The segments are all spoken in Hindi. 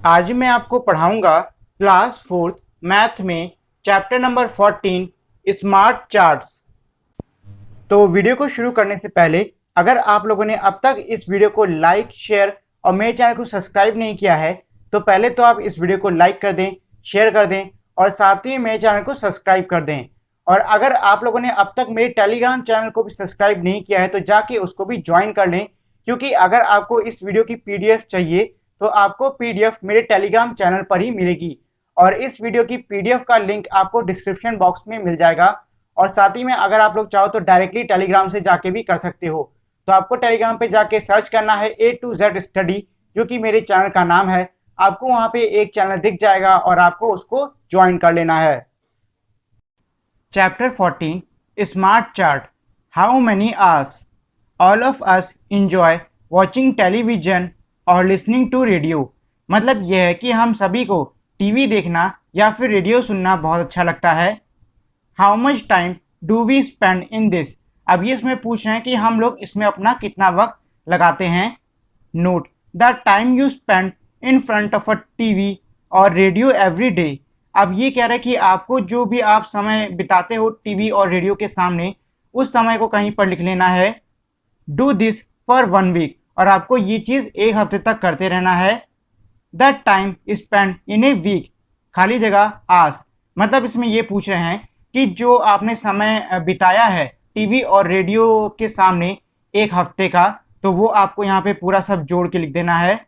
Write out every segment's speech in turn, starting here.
आज मैं आपको पढ़ाऊंगा क्लास फोर्थ मैथ में चैप्टर नंबर 14 स्मार्ट चार्ट्स। तो वीडियो को शुरू करने से पहले अगर आप लोगों ने अब तक इस वीडियो को लाइक शेयर और मेरे चैनल को सब्सक्राइब नहीं किया है तो पहले तो आप इस वीडियो को लाइक कर दें, शेयर कर दें और साथ ही मेरे चैनल को सब्सक्राइब कर दें। और अगर आप लोगों ने अब तक मेरे टेलीग्राम चैनल को भी सब्सक्राइब नहीं किया है तो जाके उसको भी ज्वाइन कर लें, क्योंकि अगर आपको इस वीडियो की पीडीएफ चाहिए तो आपको पीडीएफ मेरे टेलीग्राम चैनल पर ही मिलेगी और इस वीडियो की पीडीएफ का लिंक आपको डिस्क्रिप्शन बॉक्स में मिल जाएगा। और साथ ही में अगर आप लोग चाहो तो डायरेक्टली टेलीग्राम से जाके भी कर सकते हो। तो आपको टेलीग्राम पे जाके सर्च करना है A to Z स्टडी, जो कि मेरे चैनल का नाम है। आपको वहां पे एक चैनल दिख जाएगा और आपको उसको ज्वाइन कर लेना है। Chapter 14 smart chart. How many hours all of us enjoy watching television और लिसनिंग टू रेडियो। मतलब यह है कि हम सभी को टीवी देखना या फिर रेडियो सुनना बहुत अच्छा लगता है। How much time do we spend in this. अब ये इसमें पूछ रहे हैं कि हम लोग इसमें अपना कितना वक्त लगाते हैं। Note the time you spend in front of a TV और रेडियो एवरी डे। अब ये कह रहे हैं कि आपको जो भी आप समय बिताते हो टीवी और रेडियो के सामने, उस समय को कहीं पर लिख लेना है। डू दिस फॉर 1 वीक, और आपको ये चीज एक हफ्ते तक करते रहना है। The time spend in a week, खाली जगह आस। मतलब इसमें ये पूछ रहे हैं कि जो आपने समय बिताया है टीवी और रेडियो के सामने एक हफ्ते का, तो वो आपको यहाँ पे पूरा सब जोड़ के लिख देना है।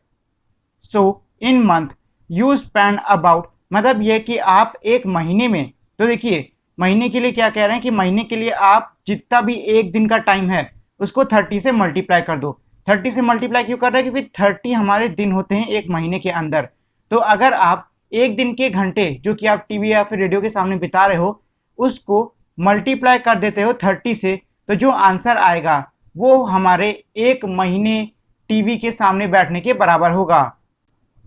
So in month you spend about, मतलब ये कि आप एक महीने में, तो देखिए महीने के लिए क्या कह रहे हैं कि महीने के लिए आप जितना भी एक दिन का टाइम है उसको 30 से मल्टीप्लाई कर दो। 30 से मल्टीप्लाई क्यों कर रहे हैं? क्योंकि 30 हमारे दिन होते हैं एक महीने के अंदर। तो अगर आप एक दिन के घंटे जो कि आप टीवी या फिर रेडियो के सामने बिता रहे हो उसको मल्टीप्लाई कर देते हो 30 से, तो जो आंसर आएगा वो हमारे एक महीने टीवी के सामने बैठने के बराबर होगा।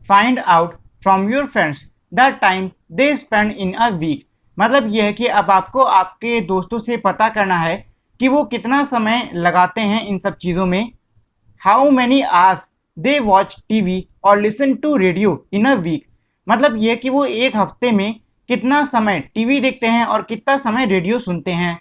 Find out from your friends the time they spend in a week. मतलब यह है कि अब आपको आपके दोस्तों से पता करना है कि वो कितना समय लगाते हैं इन सब चीज़ों में। How many hours they watch TV और listen to radio in a week. मतलब यह कि वो एक हफ्ते में कितना समय टीवी देखते हैं और कितना समय रेडियो सुनते हैं।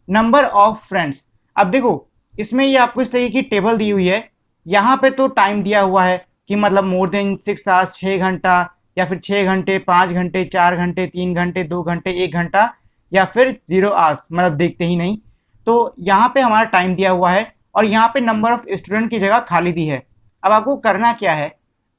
Number of friends. अब देखो इसमें ये आपको इस तरीके की टेबल दी हुई है। यहाँ पे तो टाइम दिया हुआ है कि मतलब मोर देन 6 आवर्स, 6 घंटा, या फिर 6 घंटे, 5 घंटे, 4 घंटे, 3 घंटे, 2 घंटे, 1 घंटा, या फिर 0 आवर्स, मतलब देखते ही नहीं। तो यहाँ पे हमारा टाइम दिया हुआ है और यहाँ पे नंबर ऑफ स्टूडेंट की जगह खाली दी है। अब आपको करना क्या है,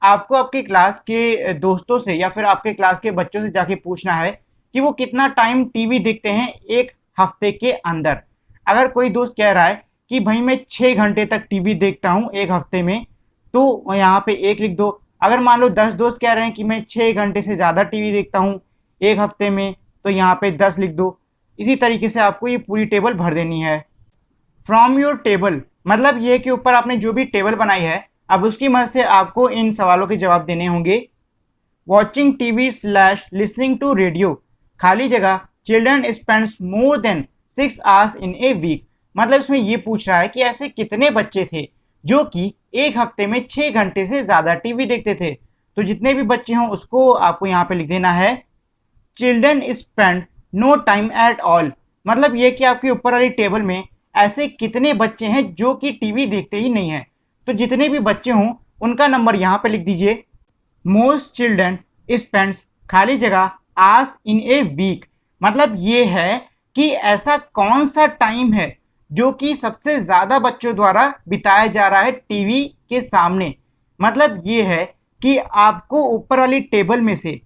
आपको आपके क्लास के दोस्तों से या फिर आपके क्लास के बच्चों से जाके पूछना है कि वो कितना टाइम टीवी देखते हैं एक हफ्ते के अंदर। अगर कोई दोस्त कह रहा है कि भाई मैं 6 घंटे तक टीवी देखता हूँ एक हफ्ते में, तो यहाँ पे 1 लिख दो। अगर मान लो 10 दोस्त कह रहे हैं कि मैं 6 घंटे से ज़्यादा टीवी देखता हूँ एक हफ्ते में, तो यहाँ पे 10 लिख दो। इसी तरीके से आपको ये पूरी टेबल भर देनी है। फ्रॉम योर टेबल, मतलब ये कि ऊपर आपने जो भी टेबल बनाई है अब उसकी मदद से आपको इन सवालों के जवाब देने होंगे। Watching TV slash listening to radio, खाली जगह children spends more than 6 hours in a week. मतलब इसमें ये पूछ रहा है कि ऐसे कितने बच्चे थे जो कि एक हफ्ते में 6 घंटे से ज्यादा टीवी देखते थे। तो जितने भी बच्चे हों उसको आपको यहाँ पे लिख देना है। Children spend no time at all, मतलब ये कि आपके ऊपर वाली टेबल में ऐसे कितने बच्चे हैं जो कि टीवी देखते ही नहीं है। तो जितने भी बच्चे हों उनका नंबर यहाँ पे लिख दीजिए। मोस्ट चिल्ड्रन स्पेंड्स, खाली जगह, आस इन ए वीक। मतलब ये है कि ऐसा कौन सा टाइम है जो कि सबसे ज्यादा बच्चों द्वारा बिताया जा रहा है टीवी के सामने। मतलब ये है कि आपको ऊपर वाली टेबल में से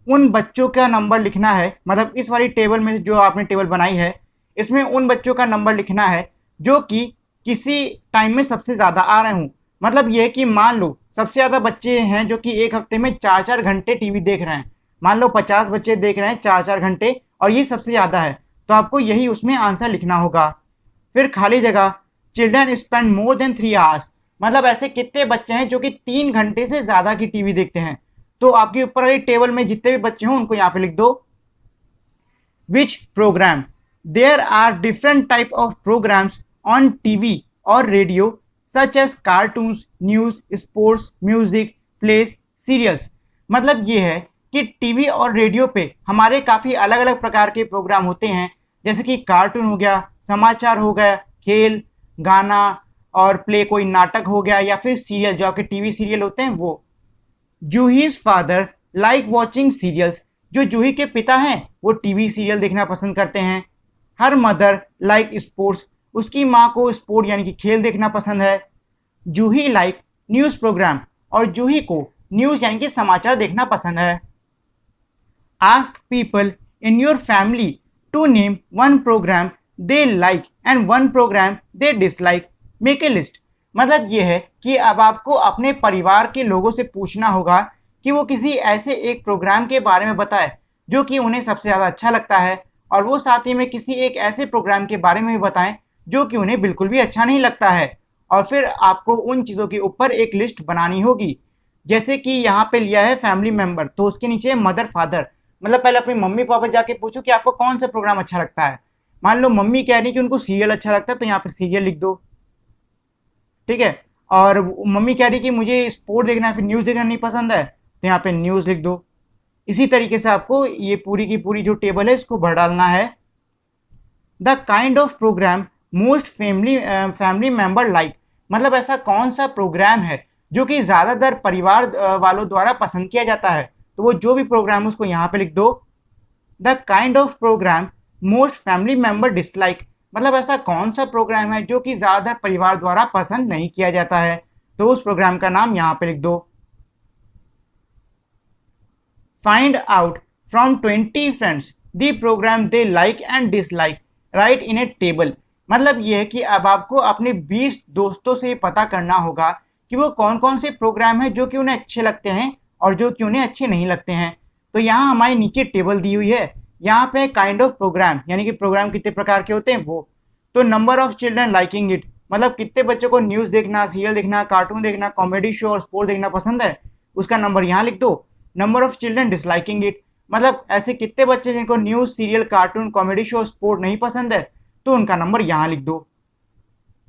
उन बच्चों का नंबर लिखना है। मतलब इस वाली टेबल में जो आपने टेबल बनाई है इसमें उन बच्चों का नंबर लिखना है जो कि किसी टाइम में सबसे ज्यादा आ रहे हूँ। मतलब ये कि मान लो सबसे ज्यादा बच्चे हैं जो कि एक हफ्ते में 4-4 घंटे टीवी देख रहे हैं। मान लो 50 बच्चे देख रहे हैं 4-4 घंटे और ये सबसे ज्यादा है, तो आपको यही उसमें आंसर लिखना होगा। फिर खाली जगह children spend more than 3 hours, मतलब ऐसे कितने बच्चे हैं जो कि 3 घंटे से ज्यादा की टीवी देखते हैं। तो आपके ऊपर वाली टेबल में जितने भी बच्चे हों उनको यहाँ पे लिख दो। Which program, there are different type of programs on TV और radio such as cartoons, news, sports, music, plays, serials. मतलब ये है कि टीवी और रेडियो पे हमारे काफ़ी अलग अलग प्रकार के प्रोग्राम होते हैं, जैसे कि कार्टून हो गया, समाचार हो गया, खेल, गाना और प्ले कोई नाटक हो गया, या फिर सीरियल जो आपके टीवी सीरियल होते हैं वो। जूहीज फादर लाइक वॉचिंग सीरियल्स, जो जूही के पिता हैं वो टीवी सीरियल देखना पसंद करते हैं। हर मदर लाइक स्पोर्ट्स, उसकी माँ को स्पोर्ट यानी कि खेल देखना पसंद है। जूही लाइक न्यूज़ प्रोग्राम, और जूही को न्यूज़ यानी कि समाचार देखना पसंद है। Ask people in your family to name one programme they like and one programme they dislike, make a list. मतलब ये है कि अब आपको अपने परिवार के लोगों से पूछना होगा कि वो किसी ऐसे एक प्रोग्राम के बारे में बताए जो कि उन्हें सबसे ज़्यादा अच्छा लगता है, और वो साथ ही में किसी एक ऐसे प्रोग्राम के बारे में भी बताएं जो कि उन्हें बिल्कुल भी अच्छा नहीं लगता है। और फिर आपको उन चीज़ों के ऊपर एक लिस्ट बनानी होगी। जैसे कि यहाँ पे लिया है फैमिली मेंबर, तो उसके नीचे मदर फादर, मतलब पहले अपनी मम्मी पापा जाके पूछो कि आपको कौन सा प्रोग्राम अच्छा लगता है। मान लो मम्मी कह रही कि उनको सीरियल अच्छा लगता है, तो यहाँ पे सीरियल लिख दो, ठीक है। और मम्मी कह रही कि मुझे स्पोर्ट देखना है, फिर न्यूज़ देखना नहीं पसंद है, तो यहाँ पे न्यूज़ लिख दो। इसी तरीके से आपको ये पूरी की पूरी जो टेबल है इसको भर डालना है। The kind of programme most family member like, मतलब ऐसा कौन सा प्रोग्राम है जो कि ज़्यादातर परिवार वालों द्वारा पसंद किया जाता है, तो वो जो भी प्रोग्राम उसको यहाँ पे लिख दो। The kind of programme most family member dislike, मतलब ऐसा कौन सा प्रोग्राम है जो कि ज़्यादातर परिवार द्वारा पसंद नहीं किया जाता है, तो उस प्रोग्राम का नाम यहाँ पे लिख दो। Find out from 20 friends the programme they like and dislike, write in a table. मतलब ये है कि अब आपको अपने 20 दोस्तों से पता करना होगा कि वो कौन कौन से प्रोग्राम हैं जो कि उन्हें अच्छे लगते हैं और जो कि उन्हें अच्छे नहीं लगते हैं। तो यहाँ हमारे नीचे टेबल दी हुई है, यहाँ पे काइंड ऑफ प्रोग्राम यानी कि प्रोग्राम कितने प्रकार के होते हैं वो। तो number of children liking it, मतलब कितने बच्चों को न्यूज़ देखना, सीरियल देखना, कार्टून देखना, कॉमेडी शो और स्पोर्ट देखना पसंद है, उसका नंबर यहाँ लिख दो। Number of children disliking it, मतलब ऐसे कितने बच्चे जिनको news, serial, cartoon, comedy show, sport नहीं पसंद है, तो उनका नंबर यहाँ लिख दो।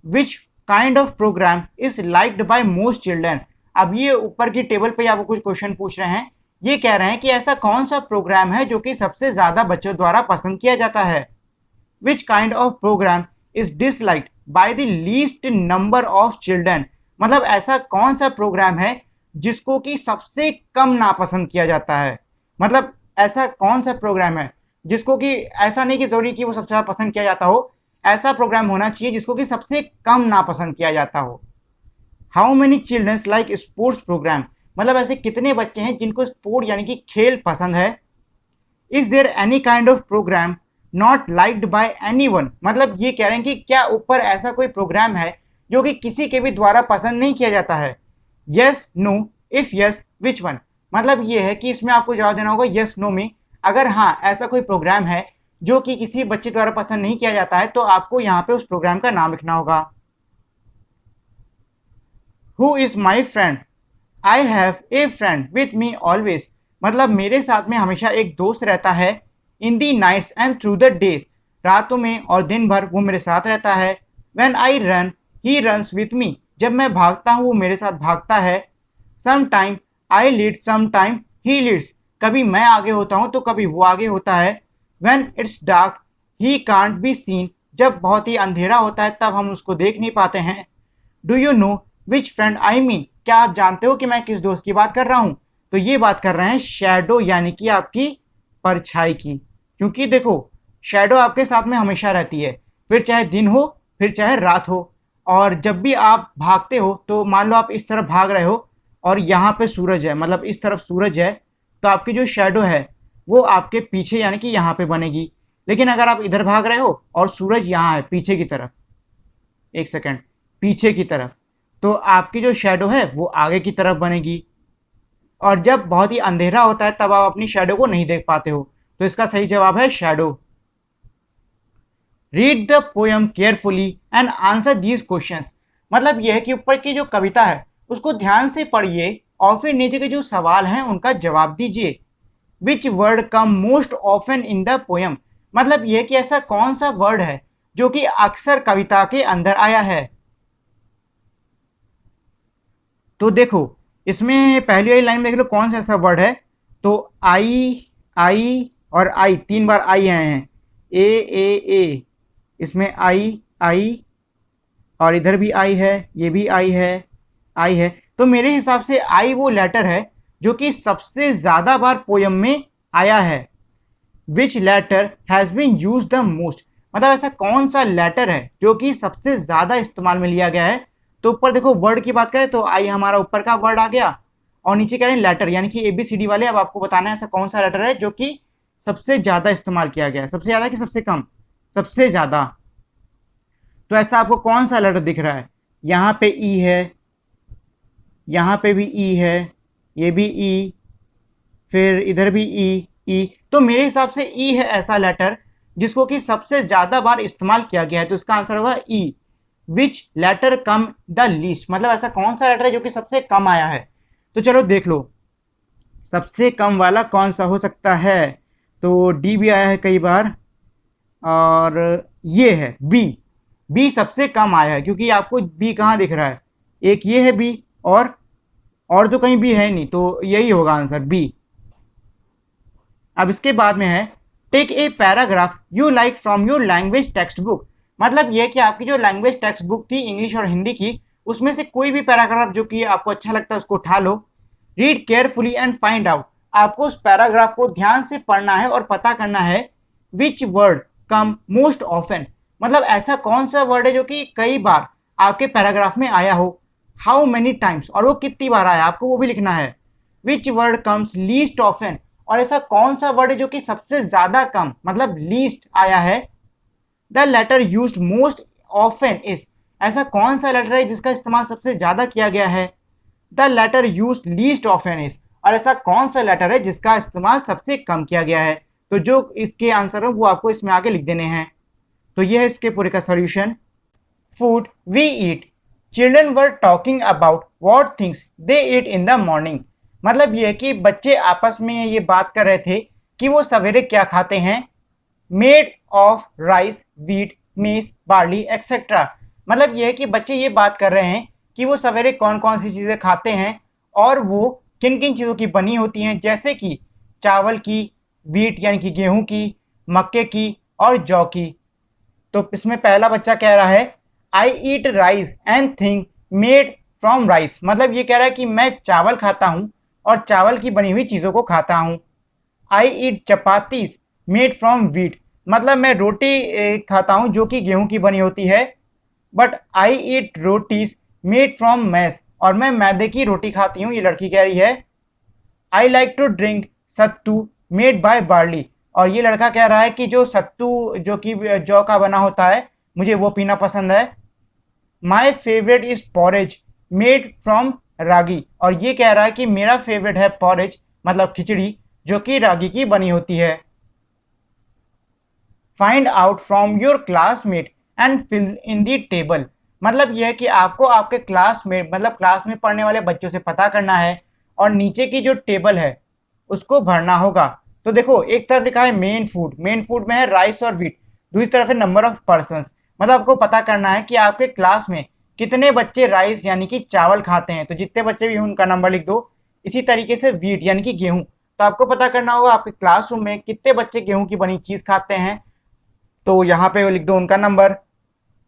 Which kind of programme is liked by most children, अब ये ऊपर की टेबल पे आपको कुछ क्वेश्चन पूछ रहे हैं। ये कह रहे हैं कि ऐसा कौन सा प्रोग्राम है जो कि सबसे ज्यादा बच्चों द्वारा पसंद किया जाता है। Which kind of programme is disliked by the least number of children, मतलब ऐसा कौन सा प्रोग्राम है जिसको कि सबसे कम नापसंद किया जाता है। मतलब ऐसा कौन सा प्रोग्राम है जिसको कि ऐसा नहीं कि जरूरी कि वो सबसे ज्यादा पसंद किया जाता हो, ऐसा प्रोग्राम होना चाहिए जिसको कि सबसे कम नापसंद किया जाता हो। How many childrens like sports programme, मतलब ऐसे कितने बच्चे हैं जिनको स्पोर्ट यानी कि खेल पसंद है। Is there any kind of programme not liked by anyone, मतलब ये कह रहे हैं कि क्या ऊपर ऐसा कोई प्रोग्राम है जो कि किसी के भी द्वारा पसंद नहीं किया जाता है। Yes no, if yes which one, मतलब ये है कि इसमें आपको जवाब देना होगा यस नो में। अगर हाँ ऐसा कोई प्रोग्राम है जो कि किसी बच्चे द्वारा पसंद नहीं किया जाता है, तो आपको यहाँ पे उस प्रोग्राम का नाम लिखना होगा। Who is my friend, I have a friend with me always, मतलब मेरे साथ में हमेशा एक दोस्त रहता है। In the nights and through the days, रातों में और दिन भर वो मेरे साथ रहता है। When I run he runs with me, जब मैं भागता हूँ वो मेरे साथ भागता है। Some time I lead some time he leads, कभी मैं आगे होता हूँ तो कभी वो आगे होता है। When it's dark he can't be seen, जब बहुत ही अंधेरा होता है तब हम उसको देख नहीं पाते हैं। Do you know which friend I mean, क्या आप जानते हो कि मैं किस दोस्त की बात कर रहा हूं। तो ये बात कर रहे हैं शैडो यानी कि आपकी परछाई की, क्योंकि देखो शैडो आपके साथ में हमेशा रहती है, फिर चाहे दिन हो फिर चाहे रात हो। और जब भी आप भागते हो तो मान लो आप इस तरफ भाग रहे हो और यहाँ पे सूरज है, मतलब इस तरफ सूरज है, तो आपकी जो शैडो है वो आपके पीछे यानी कि यहाँ पे बनेगी। लेकिन अगर आप इधर भाग रहे हो और सूरज यहाँ है पीछे की तरफ, एक सेकेंड, पीछे की तरफ, तो आपकी जो शैडो है वो आगे की तरफ बनेगी। और जब बहुत ही अंधेरा होता है तब आप अपनी शैडो को नहीं देख पाते हो, तो इसका सही जवाब है shadow. Read the poem carefully and answer these questions, मतलब यह है कि ऊपर की जो कविता है उसको ध्यान से पढ़िए और फिर नीचे के जो सवाल हैं उनका जवाब दीजिए। Which word come most often in the poem, मतलब यह कि ऐसा कौन सा वर्ड है जो कि अक्सर कविता के अंदर आया है। तो देखो इसमें पहली वाली लाइन में देख लो कौन सा ऐसा वर्ड है, तो आई और आई, 3 बार आई आए हैं, ए, इसमें आई और इधर भी आई है, ये भी आई है। तो मेरे हिसाब से आई वो लेटर है जो कि सबसे ज्यादा बार पोयम में आया है। Which letter has been use the most, मतलब ऐसा कौन सा लेटर है जो कि सबसे ज्यादा इस्तेमाल में लिया गया है। तो ऊपर देखो वर्ड की बात करें तो आई हमारा ऊपर का वर्ड आ गया, और नीचे कह रहे हैं लेटर, यानी कि ABCD वाले। अब आपको बताना है ऐसा कौन सा लेटर है जो कि सबसे ज्यादा इस्तेमाल किया गया है, सबसे ज्यादा कि सबसे कम, सबसे ज्यादा। तो ऐसा आपको कौन सा लेटर दिख रहा है, यहाँ पे ई है, यहाँ पे भी ई है, ये भी ई, फिर इधर भी ई। तो मेरे हिसाब से ई है ऐसा लेटर जिसको कि सबसे ज्यादा बार इस्तेमाल किया गया है, तो इसका आंसर होगा ई। विच लेटर कम द लीस्ट, मतलब ऐसा कौन सा लेटर है जो कि सबसे कम आया है। तो चलो देख लो सबसे कम वाला कौन सा हो सकता है। तो डी भी आया है कई बार, और ये है बी। बी सबसे कम आया है क्योंकि आपको बी कहाँ दिख रहा है, एक ये है बी, और तो कहीं बी है नहीं, तो यही होगा आंसर बी। अब इसके बाद में है take a paragraph you like from your language text book, मतलब यह कि आपकी जो लैंग्वेज टेक्स्ट बुक थी इंग्लिश और हिंदी की, उसमें से कोई भी पैराग्राफ जो कि आपको अच्छा लगता है उसको उठा लो। Read carefully and find out, आपको उस पैराग्राफ को ध्यान से पढ़ना है और पता करना है which word come most often, मतलब ऐसा कौन सा वर्ड है जो कि कई बार आपके पैराग्राफ में आया हो। हाउ मेनी टाइम्स, और वो कितनी बार आया आपको वो भी लिखना है। Which word comes least often, और ऐसा कौन सा वर्ड है जो कि सबसे ज्यादा कम, मतलब लीस्ट आया है। The letter used most often is, ऐसा कौन सा लेटर है जिसका इस्तेमाल सबसे ज्यादा किया गया है। The letter used least often is, और ऐसा कौन सा लेटर है जिसका इस्तेमाल सबसे कम किया गया है। तो जो इसके आंसर है वो आपको इसमें आगे लिख देने हैं। तो यह है इसके पूरे का solution. Food we eat, children were talking about what things they eat in the morning, मतलब यह कि बच्चे आपस में ये बात कर रहे थे कि वो सवेरे क्या खाते हैं। मेड ऑफ राइस, व्हीट, मेज, बार्ली एक्सेट्रा, मतलब यह कि बच्चे ये बात कर रहे हैं कि वो सवेरे कौन कौन सी चीजें खाते हैं और वो किन किन चीजों की बनी होती हैं, जैसे कि चावल की, व्हीट यानी कि गेहूं की, मक्के की और जौ की। तो इसमें पहला बच्चा कह रहा है I eat rice and thing made from rice, मतलब ये कह रहा है कि मैं चावल खाता हूं और चावल की बनी हुई चीजों को खाता हूं। आई ईट चपातीस मेड फ्रॉम व्हीट, मतलब मैं रोटी खाता हूं जो कि गेहूं की बनी होती है। But I eat rotis made from maize, और मैं मैदे की रोटी खाती हूँ, ये लड़की कह रही है। I like to drink sattu made by barley, और ये लड़का कह रहा है कि जो सत्तू जो कि जौ का बना होता है मुझे वो पीना पसंद है। My favourite is porridge made from ragi, और ये कह रहा है कि मेरा फेवरेट है पॉरेज, मतलब खिचड़ी जो कि रागी की बनी होती है। Find out from your classmate and fill in the table, मतलब यह है कि आपको आपके क्लासमेट मतलब क्लास में पढ़ने वाले बच्चों से पता करना है और नीचे की जो टेबल है उसको भरना होगा। तो देखो एक तरफ लिखा है मेन फूड, मेन फूड में है राइस और व्हीट, दूसरी तरफ है नंबर ऑफ पर्सन्स, मतलब आपको पता करना है कि आपके क्लास में कितने बच्चे राइस यानी कि चावल खाते हैं, तो जितने बच्चे भी उनका नंबर लिख दो। इसी तरीके से व्हीट यानी कि गेहूं, तो आपको पता करना होगा आपके क्लासरूम में कितने बच्चे गेहूं की बनी चीज खाते हैं, तो यहाँ पे लिख दो उनका नंबर।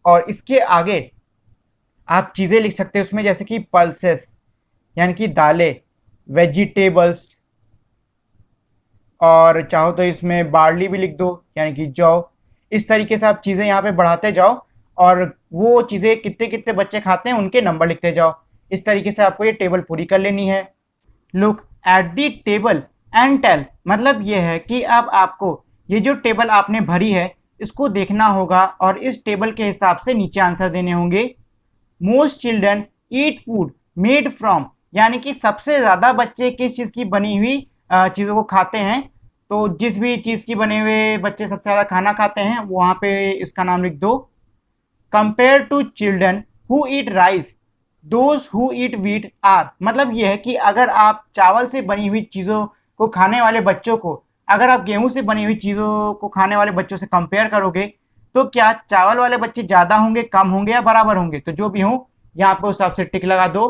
और इसके आगे आप चीजें लिख सकते हैं उसमें, जैसे कि पल्सेस यानी कि दालें, वेजिटेबल्स, और चाहो तो इसमें बार्ली भी लिख दो यानी कि जौ। इस तरीके से आप चीजें यहाँ पे बढ़ाते जाओ और वो चीजें कितने कितने बच्चे खाते हैं उनके नंबर लिखते जाओ। इस तरीके से आपको ये टेबल पूरी कर लेनी है। Look at the table and tell, मतलब ये है कि अब आपको ये जो टेबल आपने भरी है इसको देखना होगा और इस टेबल के हिसाब से नीचे आंसर देने होंगे। Most children eat food made from, यानी कि सबसे ज्यादा बच्चे किस चीज की बनी हुई चीजों को खाते हैं, तो जिस भी चीज की बने हुए बच्चे सबसे ज्यादा खाना खाते हैं वहां पे इसका नाम लिख दो। Compare to children who eat rice those who eat wheat are, मतलब यह है कि अगर आप चावल से बनी हुई चीजों को खाने वाले बच्चों को अगर आप गेहूं से बनी हुई चीजों को खाने वाले बच्चों से कंपेयर करोगे तो क्या चावल वाले बच्चे ज्यादा होंगे, कम होंगे या बराबर होंगे, तो जो भी हो यहाँ पे उस हिसाब से टिक लगा दो।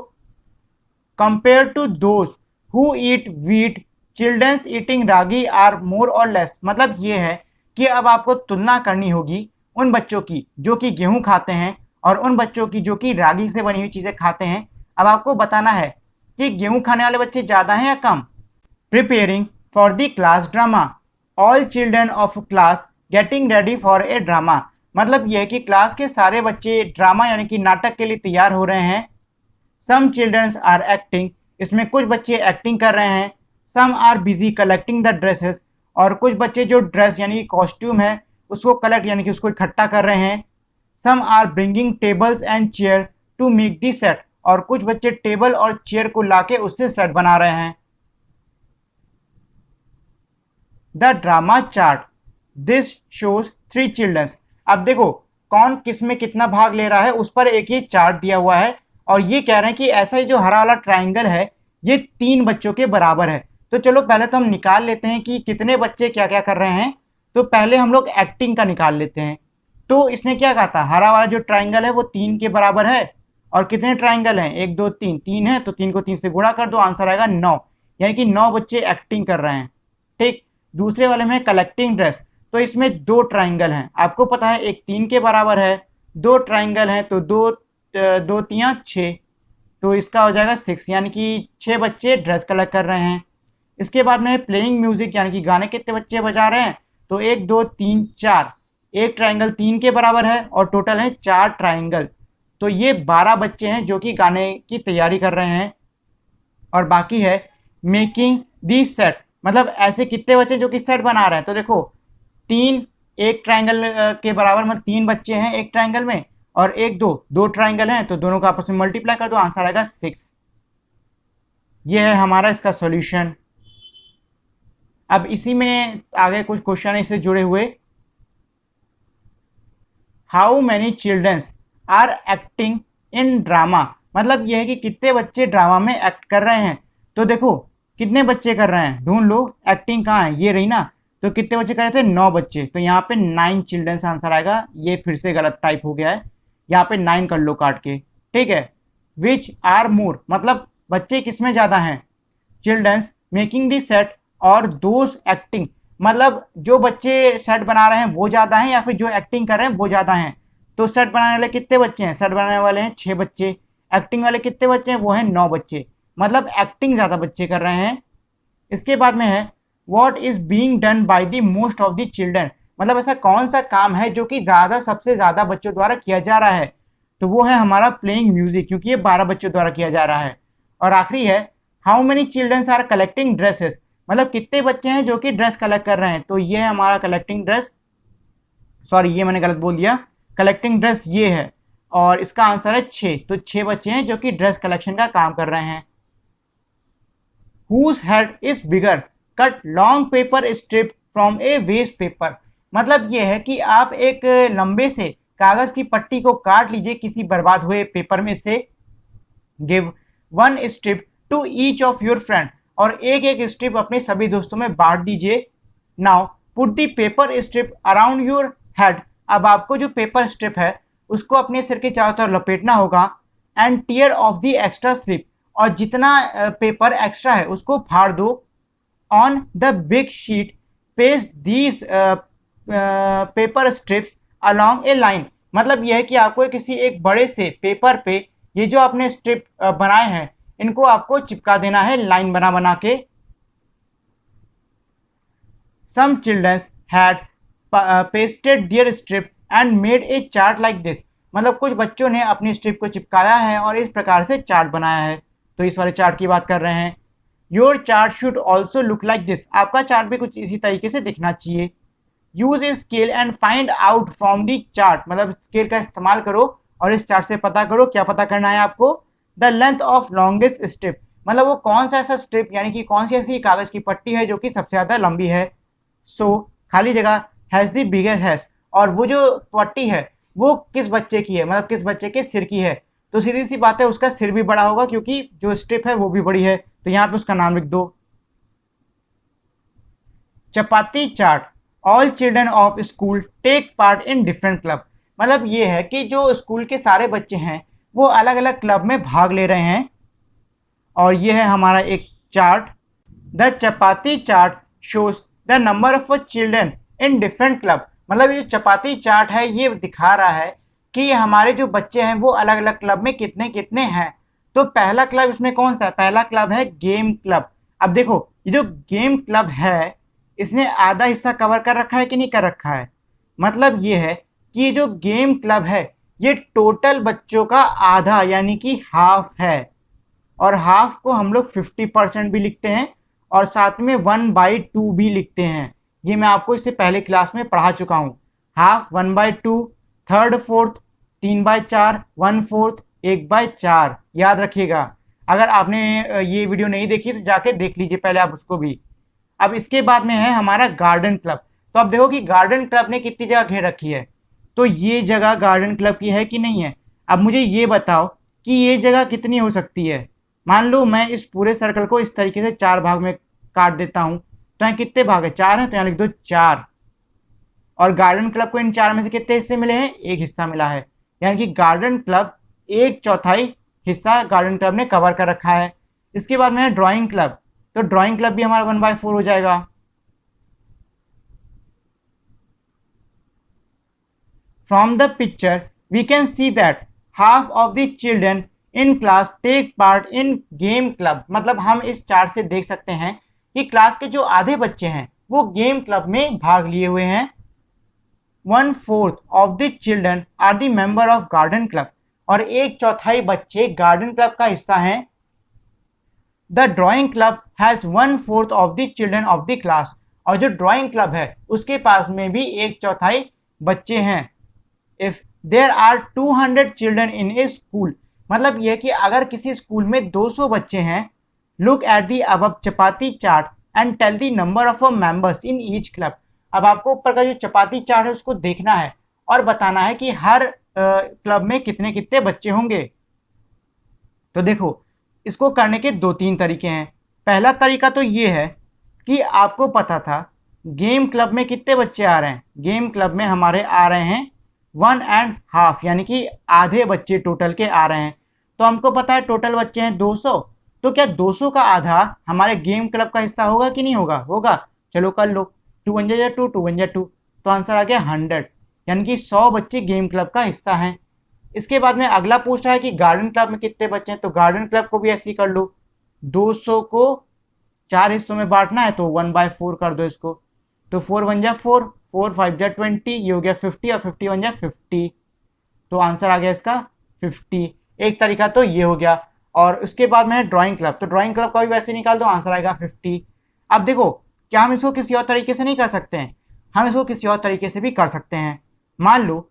Compare to those who eat wheat, childrens eating ragi are more और लेस। मतलब ये है कि अब आपको तुलना करनी होगी उन बच्चों की जो कि गेहूं खाते हैं और उन बच्चों की जो कि रागी से बनी हुई चीजें खाते हैं। अब आपको बताना है कि गेहूं खाने वाले बच्चे ज्यादा हैं या कम। Preparing for the class drama, all children of class getting ready for a drama. मतलब यह है कि क्लास के सारे बच्चे ड्रामा यानी कि नाटक के लिए तैयार हो रहे हैं। सम चिल्ड्रंस आर एक्टिंग, इसमें कुछ बच्चे एक्टिंग कर रहे हैं। Some are busy collecting the dresses, और कुछ बच्चे जो ड्रेस यानी कि कॉस्ट्यूम है उसको कलेक्ट यानी कि उसको इकट्ठा कर रहे हैं। Some are bringing tables and chair to make the set, और कुछ बच्चे टेबल और चेयर को लाके उससे सेट बना रहे हैं। The drama chart, this shows 3 childrens. अब देखो कौन किस में कितना भाग ले रहा है उस पर एक ये चार्ट दिया हुआ है, और ये कह रहे हैं कि ऐसा ही जो हरा वाला ट्राइंगल है ये 3 बच्चों के बराबर है। तो चलो पहले तो हम निकाल लेते हैं कि कितने बच्चे क्या क्या कर रहे हैं। तो पहले हम लोग एक्टिंग का निकाल लेते हैं। तो इसने क्या कहा था, हरा वाला जो ट्राइंगल है वो 3 के बराबर है। और कितने ट्राइंगल हैं, 1 2 3, 3 है तो 3 को 3 से गुणा कर दो, आंसर आएगा 9। यानी कि 9 बच्चे एक्टिंग कर रहे हैं। ठीक, दूसरे वाले में कलेक्टिंग ड्रेस, तो इसमें 2 ट्राइंगल हैं। आपको पता है एक 3 के बराबर है, 2 ट्राइंगल हैं तो 2 2 3 6, तो इसका हो जाएगा 6, यानी कि 6 बच्चे ड्रेस कलेक्ट कर रहे हैं। इसके बाद में प्लेइंग म्यूजिक, यानी कि गाने कितने बच्चे बजा रहे हैं, तो 1 2 3 4, एक ट्राइंगल 3 के बराबर है और टोटल है 4 ट्राइंगल। तो ये 12 बच्चे हैं जो कि गाने की तैयारी कर रहे हैं। और बाकी है मेकिंग दी सेट, मतलब ऐसे कितने बच्चे जो कि सेट बना रहे हैं। तो देखो 3 एक ट्राइंगल के बराबर, मतलब 3 बच्चे हैं एक ट्राइंगल में, और 1 2 2 ट्राइंगल हैं तो दोनों का आपस में मल्टीप्लाई कर दो, आंसर आएगा 6। ये है हमारा इसका सॉल्यूशन। अब इसी में आगे कुछ क्वेश्चन इससे जुड़े हुए। How many childrens are acting in drama, मतलब यह है कि कितने बच्चे ड्रामा में एक्ट कर रहे हैं। तो देखो कितने बच्चे कर रहे हैं, ढूंढ लो। एक्टिंग कहाँ है, ये रही ना। तो कितने बच्चे कर रहे थे, 9 बच्चे। तो यहाँ पे 9 चिल्ड्रंस आंसर आएगा। ये फिर से गलत टाइप हो गया है, यहाँ पे 9 कर लो काट के। ठीक है, विच आर मोर, मतलब बच्चे किसमें ज्यादा हैं, चिल्ड्रंस मेकिंग दी सेट और दोज एक्टिंग, मतलब जो बच्चे सेट बना रहे हैं वो ज्यादा हैं या फिर जो एक्टिंग कर रहे हैं वो ज्यादा हैं। तो सेट बनाने वाले कितने बच्चे हैं, सेट बनाने वाले हैं 6 बच्चे। एक्टिंग वाले कितने बच्चे हैं, वो हैं 9 बच्चे, मतलब एक्टिंग ज्यादा बच्चे कर रहे हैं। इसके बाद में है what is being done by the most of the children, मतलब ऐसा कौन सा काम है जो कि सबसे ज्यादा बच्चों द्वारा किया जा रहा है। तो वो है हमारा प्लेइंग म्यूजिक, क्योंकि ये 12 बच्चों द्वारा किया जा रहा है। और आखिरी है how many childrens are collecting dresses, मतलब कितने बच्चे हैं जो कि ड्रेस कलेक्ट कर रहे हैं। तो ये है हमारा कलेक्टिंग ड्रेस, सॉरी ये मैंने गलत बोल दिया, कलेक्टिंग ड्रेस ये है, और इसका आंसर है 6। तो 6 बच्चे हैं जो कि ड्रेस कलेक्शन का काम कर रहे हैं। whose head is bigger, cut long paper strip from a waste paper, मतलब ये है कि आप एक लंबे से कागज की पट्टी को काट लीजिए किसी बर्बाद हुए पेपर में से। Give 1 strip to each of your friend, और एक एक स्ट्रिप अपने सभी दोस्तों में बांट दीजिए। Now put the paper strip around your head, अब आपको जो पेपर स्ट्रिप है उसको अपने सिर के चारों तरफ लपेटना होगा। And tear off the extra strip, और जितना पेपर एक्स्ट्रा है उसको फाड़ दो। On the big sheet paste these paper strips along a line, मतलब यह है कि आपको किसी एक बड़े से पेपर पे ये जो आपने स्ट्रिप बनाए हैं इनको आपको चिपका देना है लाइन बना बना के। Some childrens had pasted their strip and made a chart like this, मतलब कुछ बच्चों ने अपनी स्ट्रिप को चिपकाया है और इस प्रकार से चार्ट बनाया है। तो इस वाले चार्ट की बात कर रहे हैं। Your chart should also look like this, आपका चार्ट भी कुछ इसी तरीके से दिखना चाहिए। Use a scale and find out from the chart, मतलब स्केल का इस्तेमाल करो और इस चार्ट से पता करो, क्या पता करना है आपको, the length of longest strip, मतलब वो कौन सा ऐसा स्ट्रिप यानी कि कौन सी ऐसी कागज की पट्टी है जो कि सबसे ज्यादा लंबी है। सो खाली जगह हैज द बिगेस्ट हैज, और वो जो पट्टी है वो किस बच्चे की है, मतलब किस बच्चे के सिर की है। तो सीधी सी बात है उसका सिर भी बड़ा होगा क्योंकि जो स्ट्रिप है वो भी बड़ी है, तो यहाँ पे उसका नाम लिख दो। Chapati chart, all children of school take part in different club, मतलब ये है कि जो स्कूल के सारे बच्चे हैं वो अलग अलग क्लब में भाग ले रहे हैं। और ये है हमारा एक chart. The chapati chart shows the number of children in different club. मतलब ये जो चपाती चार्ट है ये दिखा रहा है कि हमारे जो बच्चे हैं वो अलग अलग क्लब में कितने कितने हैं। तो पहला क्लब इसमें कौन सा है? पहला क्लब है गेम क्लब। अब देखो ये जो गेम क्लब है इसने आधा हिस्सा कवर कर रखा है कि नहीं कर रखा है? मतलब ये है कि ये जो गेम क्लब है ये टोटल बच्चों का आधा यानी कि हाफ है। और हाफ को हम लोग 50% भी लिखते हैं और साथ में 1/2 भी लिखते हैं। ये मैं आपको इससे पहले क्लास में पढ़ा चुका हूँ। Half 1/2, third fourth 3/4, 1/4 1/4। याद रखिएगा। अगर आपने ये वीडियो नहीं देखी तो जाके देख लीजिए पहले आप उसको भी। अब इसके बाद में है हमारा गार्डन क्लब। तो अब देखो कि गार्डन क्लब ने कितनी जगह घेर रखी है। तो ये जगह गार्डन क्लब की है कि नहीं है? अब मुझे ये बताओ कि ये जगह कितनी हो सकती है। मान लो मैं इस पूरे सर्कल को इस तरीके से 4 भाग में काट देता हूं तो यहाँ कितने भाग है? 4 है तो यहाँ लिख दो 4। और गार्डन क्लब को इन 4 में से कितने हिस्से मिले हैं? एक हिस्सा मिला है। यानी कि गार्डन क्लब 1/4 हिस्सा गार्डन क्लब ने कवर कर रखा है। इसके बाद में है ड्राइंग क्लब। तो ड्राइंग क्लब भी हमारा 1/4 हो जाएगा। From the picture we can see that half of the children in class take part in game club. मतलब हम इस चार्ट से देख सकते हैं कि क्लास के जो आधे बच्चे हैं वो गेम क्लब में भाग लिए हुए हैं। 1/4 of the children are the member of garden club. और 1/4 बच्चे गार्डन क्लब का हिस्सा हैं। The drawing club has 1/4 of the children of the class. और जो ड्राइंग क्लब है उसके पास में भी 1/4 बच्चे हैं। If there are 200 children in a school. मतलब यह कि अगर किसी स्कूल में 200 बच्चे हैं, look at the above chapati chart and tell the number of members in each club. अब आपको ऊपर का जो चपाती चार्ट है उसको देखना है और बताना है कि हर क्लब में कितने कितने बच्चे होंगे। तो देखो इसको करने के 2-3 तरीके हैं। पहला तरीका तो ये है कि आपको पता था गेम क्लब में कितने बच्चे आ रहे हैं। गेम क्लब में हमारे आ रहे हैं 1.5 यानी कि आधे बच्चे टोटल के आ रहे हैं। तो हमको पता है टोटल बच्चे हैं 200। तो क्या 200 का आधा हमारे गेम क्लब का हिस्सा होगा कि नहीं होगा? होगा। चलो कर लो। 2 1 जा 2, 2 1 जा 2। तो आंसर आ गया 100। यानी कि 100 बच्चे गेम क्लब का हिस्सा हैं। इसके बाद में अगला पूछ रहा है कि गार्डन क्लब में कितने बच्चे हैं। तो गार्डन क्लब को भी ऐसे ही कर लो। 200 को 4 हिस्सों में बांटना है तो 1/4 कर दो इसको। तो 4 1 जा 4, 4 5 जा 20, ये हो गया 50 और 50 1 जा 50। तो आंसर आ गया इसका 50। एक तरीका तो ये हो गया। और उसके बाद में है ड्राइंग क्लब। तो ड्राइंग क्लब का भी वैसे निकाल दो, आंसर आएगा 50। अब देखो क्या हम इसको किसी और तरीके से नहीं कर सकते हैं? हम इसको किसी और तरीके से भी कर सकते हैं। मान लो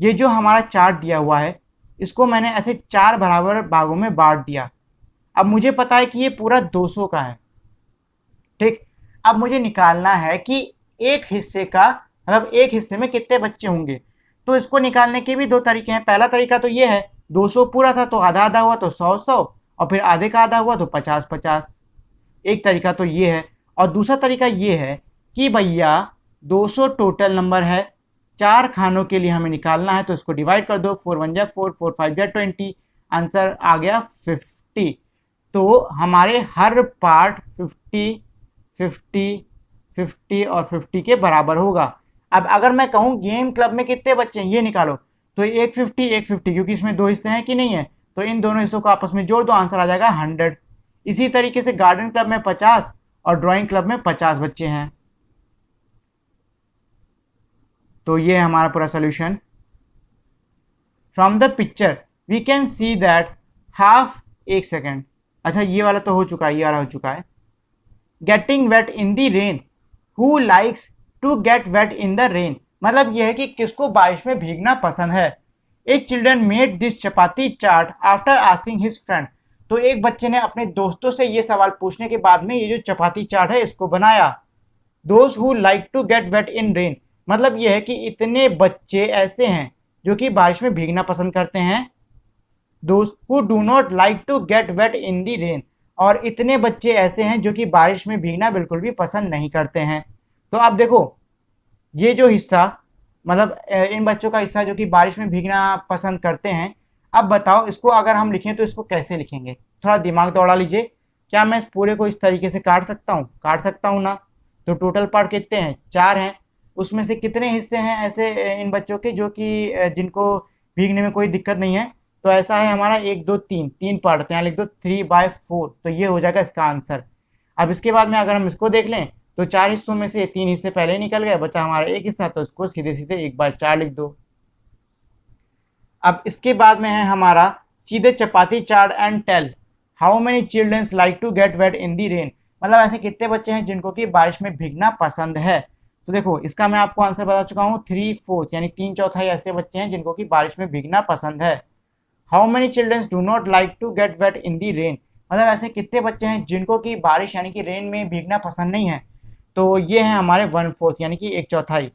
ये जो हमारा चार्ट दिया हुआ है इसको मैंने ऐसे 4 बराबर भागों में बांट दिया। अब मुझे पता है कि ये पूरा 200 का है। ठीक। अब मुझे निकालना है कि एक हिस्से का मतलब एक हिस्से में कितने बच्चे होंगे। तो इसको निकालने के भी 2 तरीके हैं। पहला तरीका तो ये है 200 पूरा था तो आधा आधा हुआ तो 100 और फिर आधे का आधा हुआ तो 50-50। एक तरीका तो ये है। और दूसरा तरीका ये है कि भैया 200 टोटल नंबर है, 4 खानों के लिए हमें निकालना है तो इसको डिवाइड कर दो। 4 1 जा 4, 4 5 जा 20। आंसर आ गया 50। तो हमारे हर पार्ट 50 50 50 और 50 के बराबर होगा। अब अगर मैं कहूं गेम क्लब में कितने बच्चे हैं ये निकालो तो एक 50 क्योंकि इसमें 2 हिस्से हैं कि नहीं है। तो इन दोनों हिस्सों को आपस में जोड़ दो, आंसर आ जाएगा 100। इसी तरीके से गार्डन क्लब में 50 और ड्राइंग क्लब में 50 बच्चे हैं। तो ये है हमारा पूरा solution. From the picture we can see that half. एक सेकेंड, अच्छा ये वाला तो हो चुका है, ये वाला हो चुका है। Getting wet in the rain. Who likes to get wet in the rain. मतलब यह है कि किसको बारिश में भीगना पसंद है। A children made this chapati chart after asking his friend. तो एक बच्चे ने अपने दोस्तों से ये सवाल पूछने के बाद में ये जो चपाती चार्ट है इसको बनाया। Those who like to get wet in rain. मतलब यह है कि इतने बच्चे ऐसे हैं जो कि बारिश में भीगना पसंद करते हैं। Those who do not like to get wet in the rain. और इतने बच्चे ऐसे हैं जो कि बारिश में भीगना बिल्कुल भी पसंद नहीं करते हैं। तो अब देखो ये जो हिस्सा मतलब इन बच्चों का हिस्सा जो कि बारिश में भीगना पसंद करते हैं। अब बताओ इसको अगर हम लिखें तो इसको कैसे लिखेंगे। थोड़ा दिमाग दौड़ा लीजिए, क्या मैं इस पूरे को इस तरीके से काट सकता हूँ? काट सकता हूँ ना। तो टोटल पार्ट कितने हैं? 4 हैं। उसमें से कितने हिस्से हैं ऐसे इन बच्चों के जो कि जिनको भीगने में कोई दिक्कत नहीं है? तो ऐसा है हमारा 1 2 3 3 पार्ट, तो यहाँ लिख दो 3/4। तो ये हो जाएगा इसका आंसर। अब इसके बाद में अगर हम इसको देख लें तो 4 हिस्सों में से 3 हिस्से पहले ही निकल गए, बचा हमारा एक हिस्सा, तो इसको सीधे सीधे 1/4 लिख दो। अब इसके बाद में है हमारा सीधे chapati chart and tell how many childrens like to get wet in the rain. मतलब ऐसे कितने बच्चे हैं जिनको कि बारिश में भीगना पसंद है? तो देखो इसका मैं आपको आंसर बता चुका हूँ, 3/4 यानी 3/4 ऐसे बच्चे हैं जिनको कि बारिश में भीगना पसंद है। How many childrens do not like to get wet in the rain, मतलब ऐसे कितने बच्चे हैं जिनको कि बारिश यानी कि रेन में भीगना पसंद नहीं है? तो ये है हमारे 1/4 यानी कि 1/4।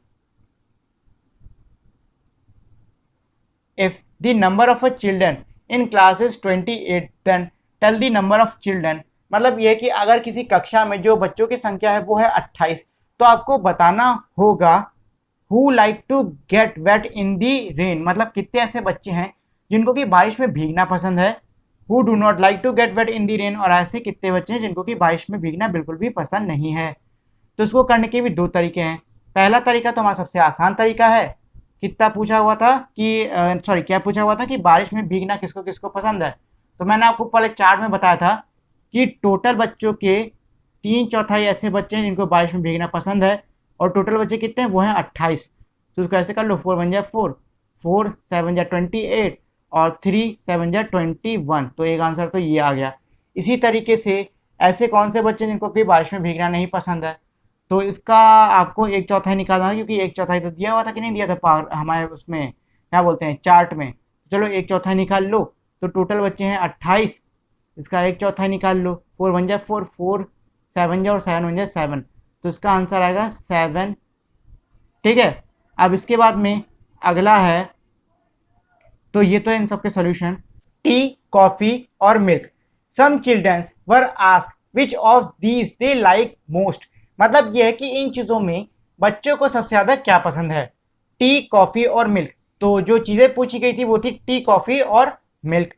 If the number of a children in class is 28, then tell the number of children। मतलब ये कि अगर किसी कक्षा में जो बच्चों की संख्या है वो है 28, तो आपको बताना होगा who like to get wet in the rain, मतलब कितने ऐसे बच्चे हैं जिनको कि बारिश में भीगना पसंद है। who do not like to get wet in the rain, और ऐसे कितने बच्चे हैं जिनको कि बारिश में भीगना बिल्कुल भी पसंद नहीं है। तो इसको करने के भी 2 तरीके हैं। पहला तरीका तो हमारा सबसे आसान तरीका है। कितना पूछा हुआ था कि सॉरी क्या पूछा हुआ था कि बारिश में भीगना किसको किसको पसंद है? तो मैंने आपको पहले चार्ट में बताया था कि टोटल बच्चों के 3/4 ऐसे बच्चे हैं जिनको बारिश में भीगना पसंद है, और टोटल बच्चे कितने हैं? वो हैं 28। तो उसको ऐसे कर लो, 4 1 4, 4 7 28 और 3 7 21। तो एक आंसर तो ये आ गया। इसी तरीके से ऐसे कौन से बच्चे जिनको भी बारिश में भीगना नहीं पसंद है? तो इसका आपको 1/4 निकालना है, क्योंकि 1/4 तो दिया हुआ था कि नहीं दिया था पावर हमारे उसमें क्या बोलते हैं चार्ट में। चलो 1/4 निकाल लो, तो टोटल बच्चे हैं 28, इसका 1/4 निकाल लो। 4 1 4, 4 7 और 7 1 7, तो इसका आंसर आएगा 7। ठीक है। अब इसके बाद में अगला है, तो ये तो इन सबके सॉल्यूशन। टी, कॉफी और milk. Some childrens were asked which of these they like most, मतलब यह है कि इन चीजों में बच्चों को सबसे ज्यादा क्या पसंद है? टी, कॉफी और मिल्क। तो जो चीजें पूछी गई थी वो थी टी, कॉफी और milk.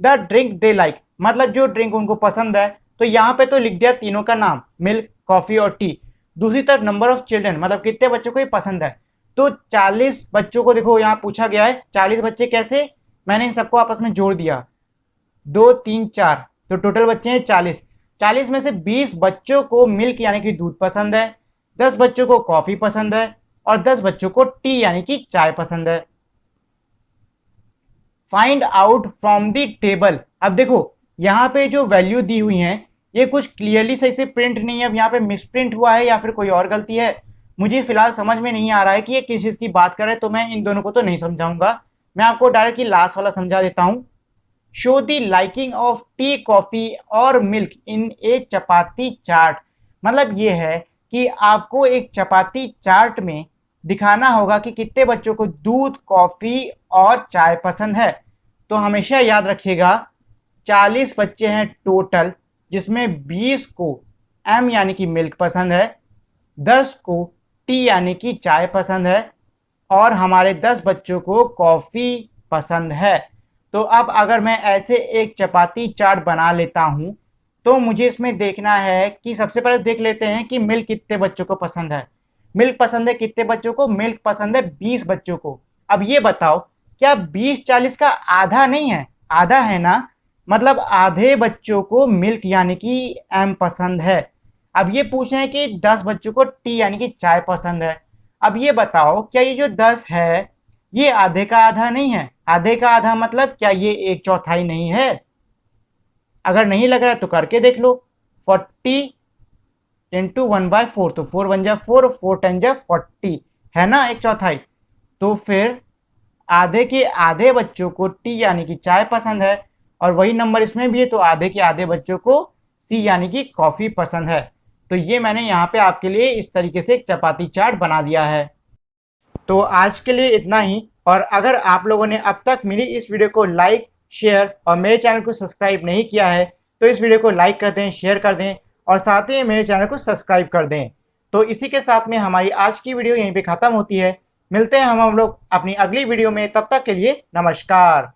The drink they like, मतलब जो ड्रिंक उनको पसंद है। तो यहाँ पे तो लिख दिया तीनों का नाम, मिल्क, कॉफी और टी। दूसरी तरफ नंबर ऑफ चिल्ड्रन, मतलब कितने बच्चों को ये पसंद है? तो 40 बच्चों को देखो यहाँ पूछा गया है। 40 बच्चे कैसे? मैंने इन सबको आपस में जोड़ दिया, 2 3 4, तो टोटल बच्चे हैं 40। 40 में से 20 बच्चों को मिल्क यानी कि दूध पसंद है, 10 बच्चों को कॉफी पसंद है और 10 बच्चों को टी यानी कि चाय पसंद है। Find out from the table. अब देखो यहाँ पे जो वैल्यू दी हुई है ये कुछ क्लियरली सही से प्रिंट नहीं है। अब यहाँ पे मिसप्रिंट हुआ है या फिर कोई और गलती है, मुझे फिलहाल समझ में नहीं आ रहा है कि ये किस चीज की बात कर रहे हैं। तो मैं इन दोनों को तो नहीं समझाऊंगा, मैं आपको डायरेक्टली लास्ट वाला समझा देता हूं। Show the liking of tea, coffee और milk in a chapati chart. मतलब ये है कि आपको एक चपाती चार्ट में दिखाना होगा कि कितने बच्चों को दूध, कॉफी और चाय पसंद है। तो हमेशा याद रखिएगा 40 बच्चे हैं टोटल, जिसमें 20 को एम यानी कि मिल्क पसंद है, 10 को टी यानी कि चाय पसंद है और हमारे 10 बच्चों को कॉफी पसंद है। तो अब अगर मैं ऐसे एक चपाती चार्ट बना लेता हूं तो मुझे इसमें देखना है कि सबसे पहले देख लेते हैं कि मिल्क कितने बच्चों को पसंद है। मिल्क पसंद है कितने बच्चों को? मिल्क पसंद है 20 बच्चों को। अब ये बताओ क्या 20 40 का आधा नहीं है? आधा है ना, मतलब आधे बच्चों को मिल्क यानी कि एम पसंद है। अब ये पूछ रहे हैं कि 10 बच्चों को टी यानी कि चाय पसंद है। अब ये बताओ क्या ये जो 10 है ये आधे का आधा नहीं है? आधे का आधा मतलब क्या ये 1/4 नहीं है? अगर नहीं लग रहा है तो करके देख लो। 40 इंटू 1/4, तो 4 1 4, 4 10 40 है ना 1/4। तो फिर आधे के आधे बच्चों को टी यानी कि चाय पसंद है और वही नंबर इसमें भी है, तो आधे के आधे बच्चों को सी यानी कि कॉफी पसंद है। तो ये मैंने यहाँ पे आपके लिए इस तरीके से एक चपाती चार्ट बना दिया है। तो आज के लिए इतना ही, और अगर आप लोगों ने अब तक मेरी इस वीडियो को लाइक, शेयर और मेरे चैनल को सब्सक्राइब नहीं किया है तो इस वीडियो को लाइक कर दें, शेयर कर दें और साथ ही मेरे चैनल को सब्सक्राइब कर दें। तो इसी के साथ में हमारी आज की वीडियो यहीं पे खत्म होती है। मिलते हैं हम लोग अपनी अगली वीडियो में, तब तक के लिए नमस्कार।